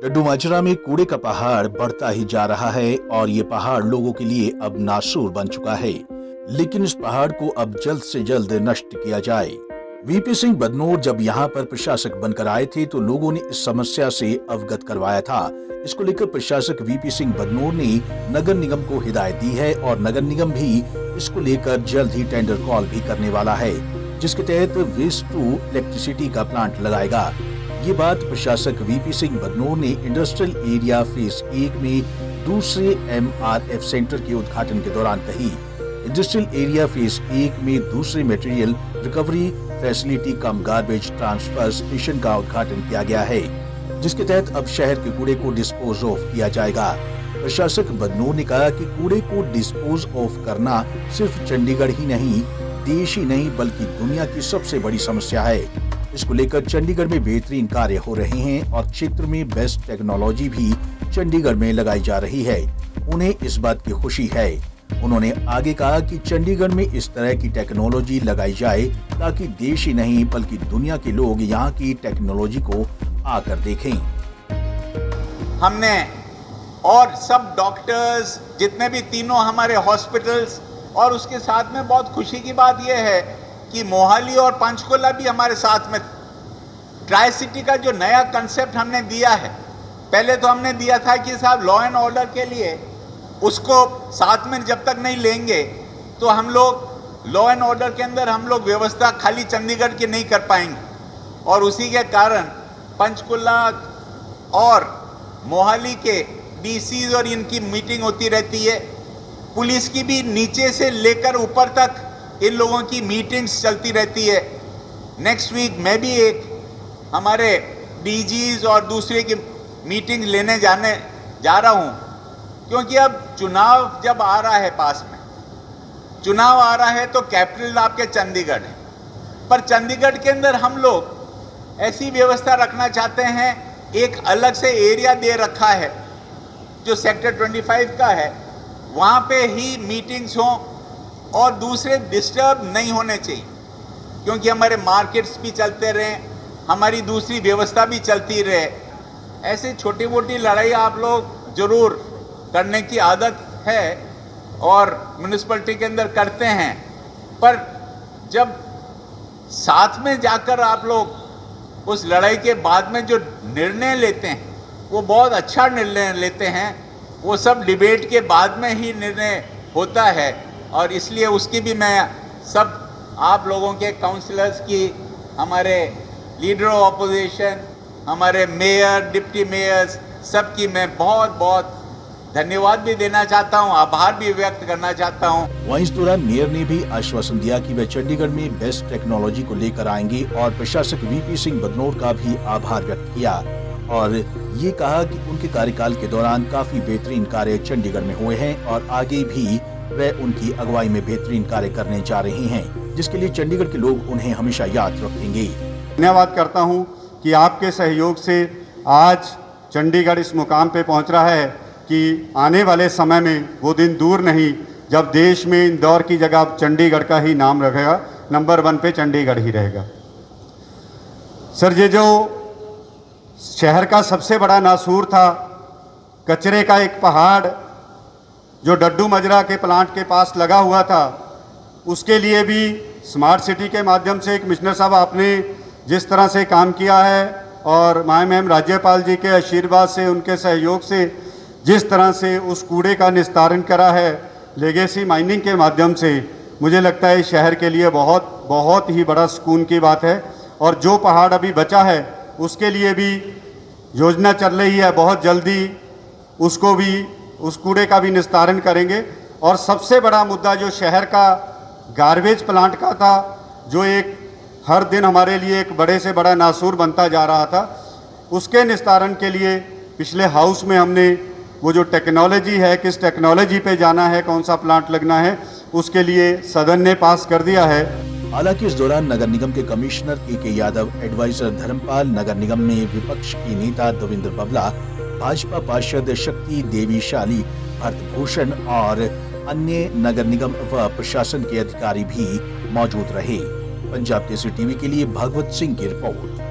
डड्डू माजरा में कूड़े का पहाड़ बढ़ता ही जा रहा है और ये पहाड़ लोगों के लिए अब नासूर बन चुका है। लेकिन इस पहाड़ को अब जल्द से जल्द नष्ट किया जाए। वीपी सिंह बदनोर जब यहाँ पर प्रशासक बनकर आए थे तो लोगों ने इस समस्या से अवगत करवाया था। इसको लेकर प्रशासक वीपी सिंह बदनोर ने नगर निगम को हिदायत दी है और नगर निगम भी इसको लेकर जल्द ही टेंडर कॉल भी करने वाला है, जिसके तहत वेस्ट टू इलेक्ट्रिसिटी का प्लांट लगाएगा। ये बात प्रशासक वीपी सिंह बदनोर ने इंडस्ट्रियल एरिया फेज 1 में दूसरे MRF सेंटर के उद्घाटन के दौरान कही। इंडस्ट्रियल एरिया फेज 1 में दूसरे मटेरियल रिकवरी फैसिलिटी कम गार्बेज ट्रांसफर स्टेशन का उद्घाटन किया गया है, जिसके तहत अब शहर के कूड़े को डिस्पोज ऑफ किया जाएगा। प्रशासक बदनोर ने कहा कि कूड़े को डिस्पोज ऑफ करना सिर्फ चंडीगढ़ ही नहीं, देश ही नहीं बल्कि दुनिया की सबसे बड़ी समस्या है। इसको लेकर चंडीगढ़ में बेहतरीन कार्य हो रहे हैं और क्षेत्र में बेस्ट टेक्नोलॉजी भी चंडीगढ़ में लगाई जा रही है। उन्हें इस बात की खुशी है। उन्होंने आगे कहा कि चंडीगढ़ में इस तरह की टेक्नोलॉजी लगाई जाए ताकि देश ही नहीं बल्कि दुनिया के लोग यहाँ की टेक्नोलॉजी को आकर देखें। हमने और सब डॉक्टर्स जितने भी तीनों हमारे हॉस्पिटल्स, और उसके साथ में बहुत खुशी की बात यह है कि मोहाली और पंचकुला भी हमारे साथ में ट्राई सिटी का जो नया कंसेप्ट हमने दिया है। पहले तो हमने दिया था कि साहब लॉ एंड ऑर्डर के लिए उसको साथ में जब तक नहीं लेंगे तो हम लोग लॉ एंड ऑर्डर के अंदर हम लोग व्यवस्था खाली चंडीगढ़ की नहीं कर पाएंगे, और उसी के कारण पंचकुला और मोहाली के DCs और इनकी मीटिंग होती रहती है। पुलिस की भी नीचे से लेकर ऊपर तक इन लोगों की मीटिंग्स चलती रहती है। नेक्स्ट वीक मैं भी एक हमारे DGs और दूसरे की मीटिंग लेने जाने जा रहा हूं, क्योंकि अब चुनाव जब आ रहा है, पास में चुनाव आ रहा है तो कैपिटल आपके चंडीगढ़ है, पर चंडीगढ़ के अंदर हम लोग ऐसी व्यवस्था रखना चाहते हैं। एक अलग से एरिया दे रखा है जो सेक्टर 25 का है, वहाँ पे ही मीटिंग्स हों और दूसरे डिस्टर्ब नहीं होने चाहिए, क्योंकि हमारे मार्केट्स भी चलते रहें, हमारी दूसरी व्यवस्था भी चलती रहे। ऐसी छोटी मोटी लड़ाई आप लोग जरूर करने की आदत है और म्यूनिसिपैलिटी के अंदर करते हैं, पर जब साथ में जाकर आप लोग उस लड़ाई के बाद में जो निर्णय लेते हैं वो बहुत अच्छा निर्णय लेते हैं। वो सब डिबेट के बाद में ही निर्णय होता है, और इसलिए उसकी भी मैं सब आप लोगों के काउंसलर्स की, हमारे लीडर ऑफ ऑपोजिशन, हमारे मेयर, डिप्टी मेयर्स, सबकी मैं बहुत बहुत धन्यवाद भी देना चाहता हूं, आभार भी व्यक्त करना चाहता हूं। वहीं इस दौरान मेयर ने भी आश्वासन दिया कि वे चंडीगढ़ में बेस्ट टेक्नोलॉजी को लेकर आएंगे और प्रशासक वीपी सिंह बदनोर का भी आभार व्यक्त किया और ये कहा कि उनके कार्यकाल के दौरान काफी बेहतरीन कार्य चंडीगढ़ में हुए हैं और आगे भी वे उनकी अगुवाई में बेहतरीन कार्य करने जा रहे हैं, जिसके लिए चंडीगढ़ के लोग उन्हें हमेशा याद रखेंगे। धन्यवाद करता हूं कि आपके सहयोग से आज चंडीगढ़ इस मुकाम पे पहुंच रहा है कि आने वाले समय में वो दिन दूर नहीं जब देश में इंदौर की जगह अब चंडीगढ़ का ही नाम रहेगा, नंबर 1 पे चंडीगढ़ ही रहेगा। सर, ये जो शहर का सबसे बड़ा नासूर था, कचरे का एक पहाड़ जो डड्डू मजरा के प्लांट के पास लगा हुआ था, उसके लिए भी स्मार्ट सिटी के माध्यम से एक कमिश्नर साहब आपने जिस तरह से काम किया है और माननीय राज्यपाल जी के आशीर्वाद से, उनके सहयोग से जिस तरह से उस कूड़े का निस्तारण करा है लेगेसी माइनिंग के माध्यम से, मुझे लगता है शहर के लिए बहुत बहुत ही बड़ा सुकून की बात है। और जो पहाड़ अभी बचा है उसके लिए भी योजना चल रही है, बहुत जल्दी उसको भी, उस कूड़े का भी निस्तारण करेंगे। और सबसे बड़ा मुद्दा जो शहर का गार्बेज प्लांट का था, जो एक हर दिन हमारे लिए एक बड़े से बड़ा नासूर बनता जा रहा था, उसके निस्तारण के लिए पिछले हाउस में हमने वो जो टेक्नोलॉजी है, किस टेक्नोलॉजी पे जाना है, कौन सा प्लांट लगना है, उसके लिए सदन ने पास कर दिया है। हालांकि इस दौरान नगर निगम के commissioner AK Yadav, advisor Dharmpal, नगर निगम में विपक्ष की नेता देवेंद्र बबला, भाजपा पार्षद शक्ति देवी शाली, भरत भूषण और अन्य नगर निगम व प्रशासन के अधिकारी भी मौजूद रहे। पंजाब केसरी टीवी के लिए भागवत सिंह की रिपोर्ट।